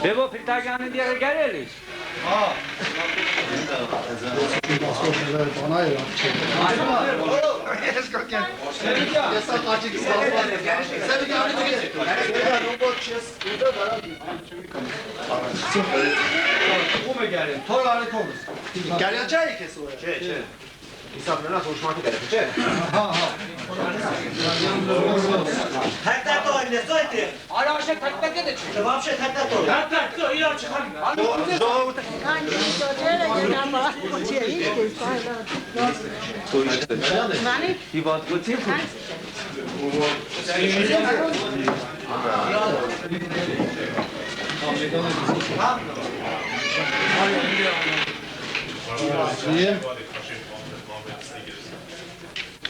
Devo Pirtagyan'ın diğer gelelim. Tak to anne, słuchajcie. Ale właśnie tak nie To вообще tak to. Tak, to ja czekam.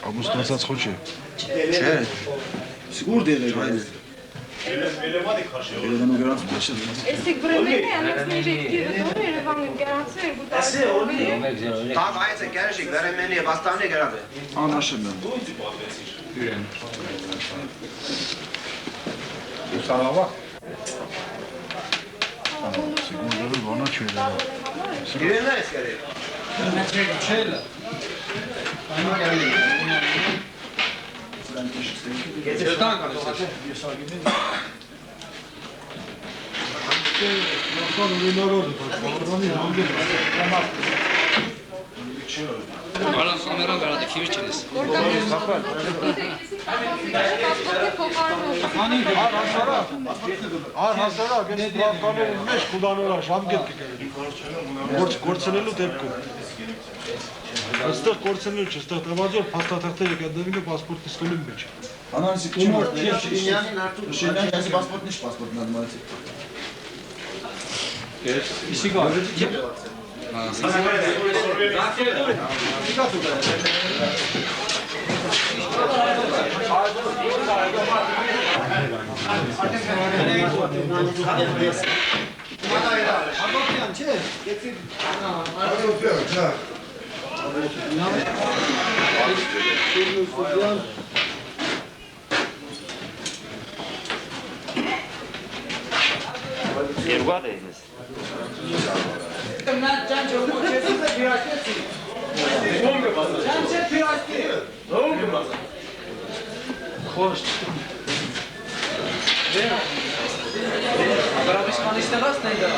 Augustin'sa xoçi. Չէ։ Սիգուր դել է բայց։ Երևանը գրանց փաշել։ Էսիկ բրեմենի անեցնի ժեկտի դուրը Երևանը գրանցել ու տալի։ Tam այց է գերեշիկ վերեմենի է վաստանի գրավ է։ Անաշեմ եմ։ Ürün. Ուսանավա։ Սիգուրը բանա չէ։ Իրենն է սկարի։ Չելը։ Այնա գալի։ Եթան կանես։ Alan kamera verdi kimi çeliz. Ար հասարա, այս պլատֆորմերի մեջ խուդանորա ժամկետ կգրի։ Կորցնելու դեպքում։ Այստեղ կորցնել չէ, այստեղ տվազոր փաստաթղթերը կդնենք պասպորտի ստոլի մեջ։ Անանցի կումոր, Շինյանին արդու, Շինյանին պասպորտն ինչ պասպորտն ադմացի։ İşi var. Երգար է ես։ Նա ճանճը ոչեսի է փիրակեցի։ Ո՞մ է բազա։ Ճանճը փիրակի։ Ո՞մ է բազա։ Խոշ։ Բրավիշման իստեղացն է դա։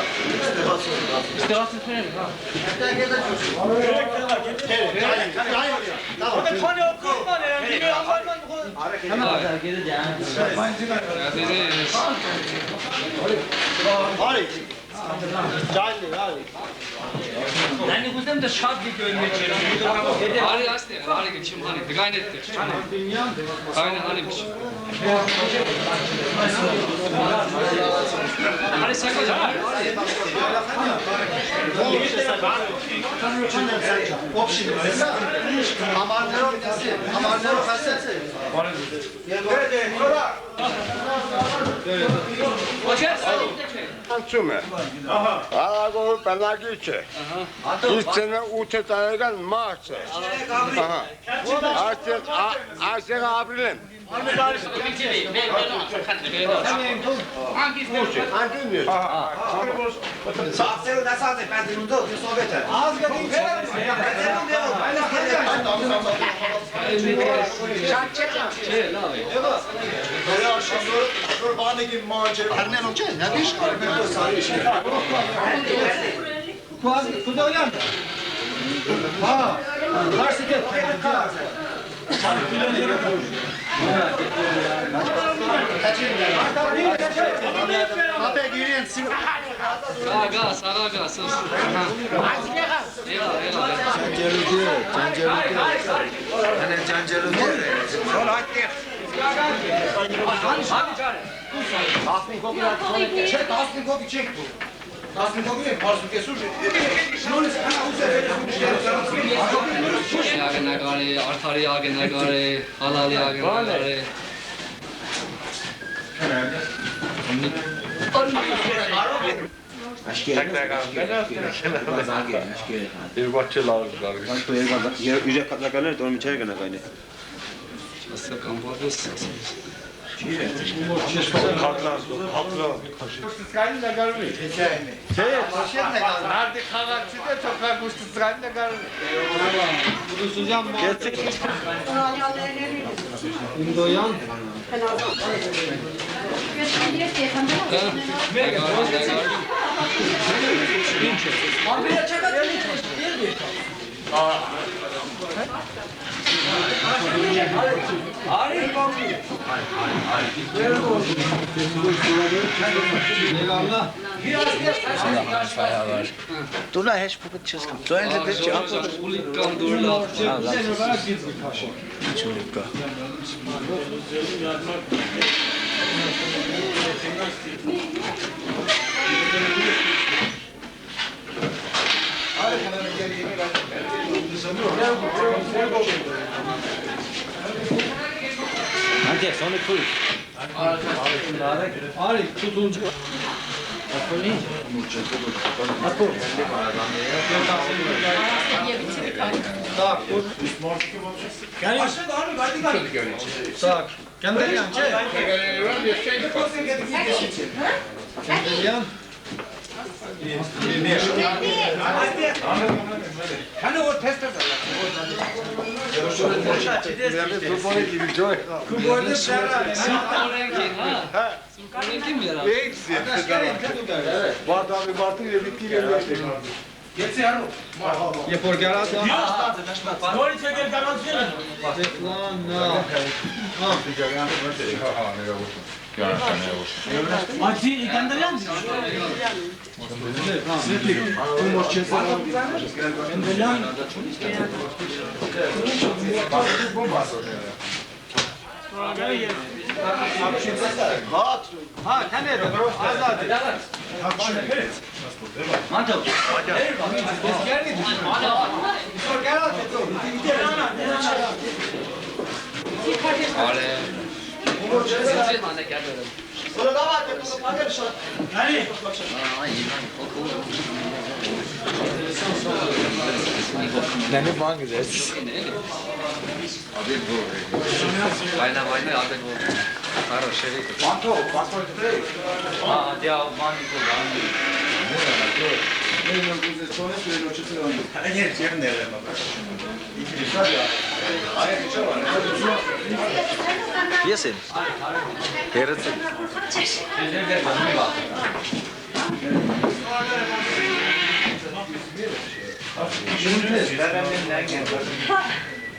Իստեղացն է, հա։ Դա գետա Որտե քանի օկոպման է, դիմի անվարման Արի։ Ջայլի, արի։ Դանի գուզեմ դա շատ գիտոյն մեջ էր։ Ari asne, ari geçim hani, dıgaynetti. Aynen hani bir şey. Hani saklayacağım, ari. Hamarnerov ասեցի։ Երկու։ Անցում է։ Արագորը բնակիչ է։ Իսկ 8 տարեկան մարդ է։ Այստեղ ապրել եմ։ Սացել դասած է, բայց դու սովետ է։ Ազգային Գա, սաղագա, սոս։ Ագնագարի, արդարի ագնագարի, հալալի ագնագարի։ Ասա կամբարդես Գուստսկային նկարում է։ Չէ, փոշեն նկարում։ Նարդի խաղացիտ է, թոքա գուստսկային նկարում է։ Ինդոյան Դու նա հեչ փոքր չես կամ։ Դու այն դեպի չափ ուլիկ կամ դուրլավ։ չունիկա։ Անջե, սոնի քույր։ Արի, ցուցունջ Так, Կանդելյան, չէ։ Կանդելյան։ Քանի որ թեստը Քուբորդը շարանը։ Սուպորենքին, հա։ Սուպորենքին միրա։ Բարտավի բարտի և իտքի և Գեցի արու։ Եվ որ գարած Նորից եկել կանացյանը։ Ացի Կանդելյան։ Հա, քան է դա, ազատ է։ Մանտո։ Արե։ Սիցի մանեկյալները։ Դանի բան գես։ Վայնա, ապեն որ։ Хороший вид. Մանտո, պասպորտը։ Դիա մանիկո բանի։ Ես եմ։ Հերացի։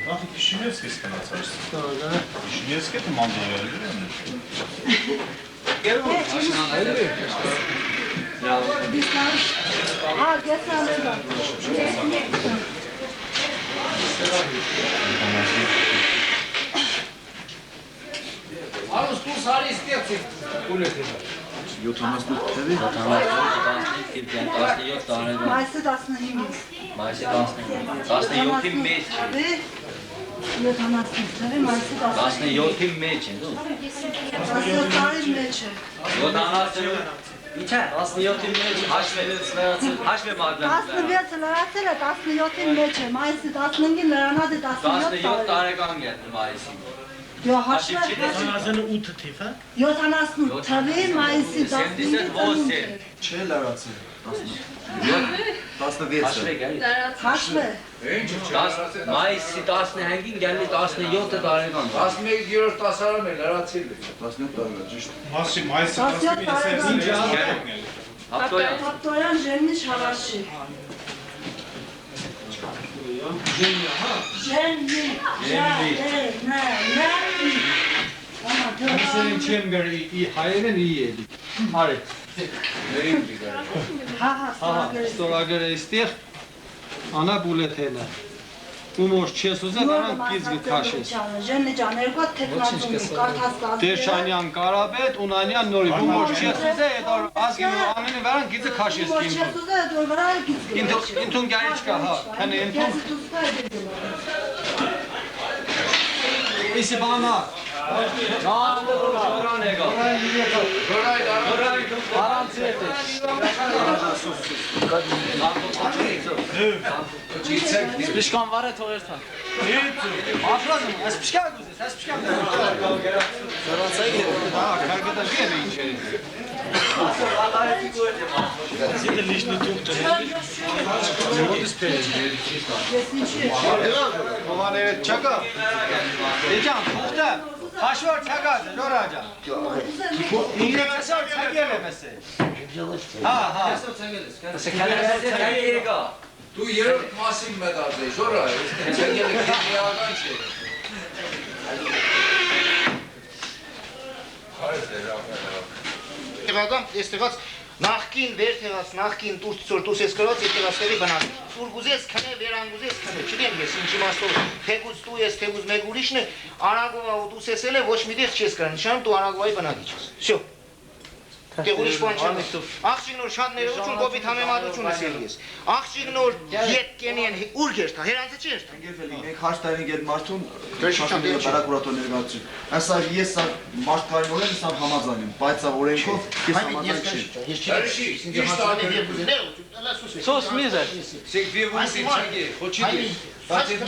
Ախ, Քիշինևսկի սկանացած։ Քիշինևսկի դու մանդալը Արուս դու սարի ստեղծի։ Ուլեթի։ 78 թվի։ 17 տարեկան։ Մայիսի 15-ից։ Մայիսի 17-ի մեջ։ 70 մայիսի 17-ի մեջ է, դու։ 17 տարի մեջ է։ 70 Ինչ է, 17-ի մեջ հաշվե մագլան։ 16-ը լրացել է 17-ի մեջ է, մայիսի 15-ին լրանած է 17 տարեկան է մայիսին։ Yo հաշվը 78 թիվ, հա։ 78 թվի մայիսի 15-ին Չէ լարացել։ 16-ը։ հաշվը Մայիսի 15-ին գալի 17 տարեկան։ 11-րդ դասարան է լրացել։ 17 տարեկան, ճիշտ։ Մայիսի 19-ին Հապտոյան Ժեննի Շավաշի Ժեննի Ասեն չեմ գարի հայերեն ի էլի։ Արեք։ Հա, Ստորագր է ստեղ անա բուլեթենը։ Ումոշ չես ուզել նրան կիզգի քաշես։ Ժեննի ջան, երկու տեխնազում կարթասկազի Դերշանյան Կարաբետ, Ունանյան նորի ումոշ չես ուզել, այդ ազգի անենի վրան գիծը քաշես Ումոշ չես կինտուն։ ուզել, դոր վրա է գիզգի Ինտուն գարի չկա, հա, քանի ինտուն։ Իսի բանա։ Ժորան եկա։ Սպիշկան վարը թողերթան։ Ախրազում, այս պշկա գուզես, այս պշկա գուզես։ Հա, կարգետա գեր է ինչ է։ Սիդը լիշնի տուղտ է։ Զորդիս պեր է։ Հովաները չակա։ Եջան, թուղտը, հաշվար չակա, ժորա ջան։ Ինգրեսար չակել է մեսե։ Հա, հա։ Դու երրորդ մասին մտած ես, ժորա, ցեգելը քիմիական չէ։ Եստեղած նախքին վերթեղած, նախքին դուրս ես կրած, եստեղածների բնակ։ Ուր գուզես քնե, վերանգուզես քնե, չգեմ ես ինչ իմաստով, թեկուզ դու ես, թեկուզ մեկ ուրիշն է, Անագովա ու դուս եսել է, ոչ մի դեղ չես կրան, նշանում դու Անագովայի բնակիչ ես։ Всё։ Դե ուրիշ բան չեմ։ Աղջիկնոր շատ ներողություն կոպիտ համեմատություն ես ելի ես։ Աղջիկնոր ետ կենին ուր գերտա, հերանցը չի երթա։ Մենք հաշտային գեր մարդուն շաշտի բարակուրատոր ներկայացրին։ Այսա ես սա մարդկային օրեն սա համաձայն եմ, բայց սա օրենքով ես համաձայն չեմ։ Ես չի։ Ճիշտ անի դեպքում։ Սոս միզը։ Սեք վիվուսի չագի, խոչի։ Բայց այդ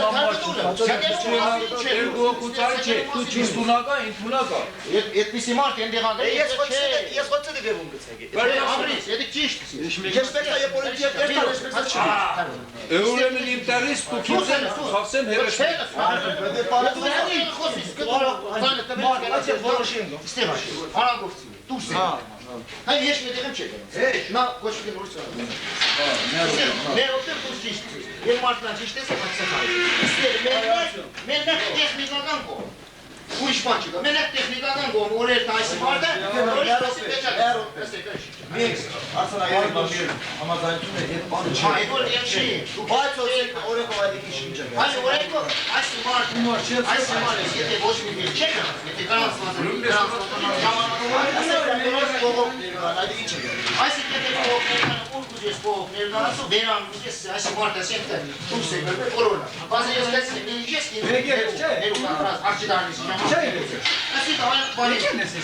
Երկու օգուտար չէ։ Դու ճիշտունական, ինքնունական։ Այդպիսի մարդ ընդեղան։ Ես ոչ դե վերում գցեք։ Ամրից, դա ճիշտ։ Ես պետք է պոլիտիկ երթալ, Ուրեմն ինտերես կուքիցեն, խավսեմ հերաշ։ Դուրս է։ Հայ ես մետեղեմ չեք։ Նա կոչվի նորից։ Մեր օգտը դուրս ճիշտ։ Եվ մարդն ճիշտ է, բայց մենակ տեխնիկական կողմ։ Ուրիշ բան չկա։ Մենակ տեխնիկական կողմ, օրեր տայսի մարդը, նորից տասի պետք է։ Մենք արցանայերի բաժին համաձայնություն է հետ բանը չի։ Այդ որ եւ չի։ Բայց օրենքով այդ ինչ ինչ է։ Այս օրենքով այս մարդ եթե ոչ մի բան չեք, եթե գրանցված է, այսինքն ուր ներկայացու վերան ուզես այս մարդը ասենք դուրս է գալու կորոնա։ Բացի ես տեսնեմ ինչ է ներու կատրած արժիդարնի շնորհիվ։ Այսինքն բանի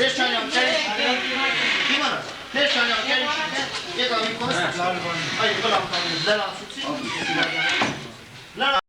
դեշանյան ճարի դիմանա դեշանյան ճարի եկա մի կոս այ բլամ կան լալացուցի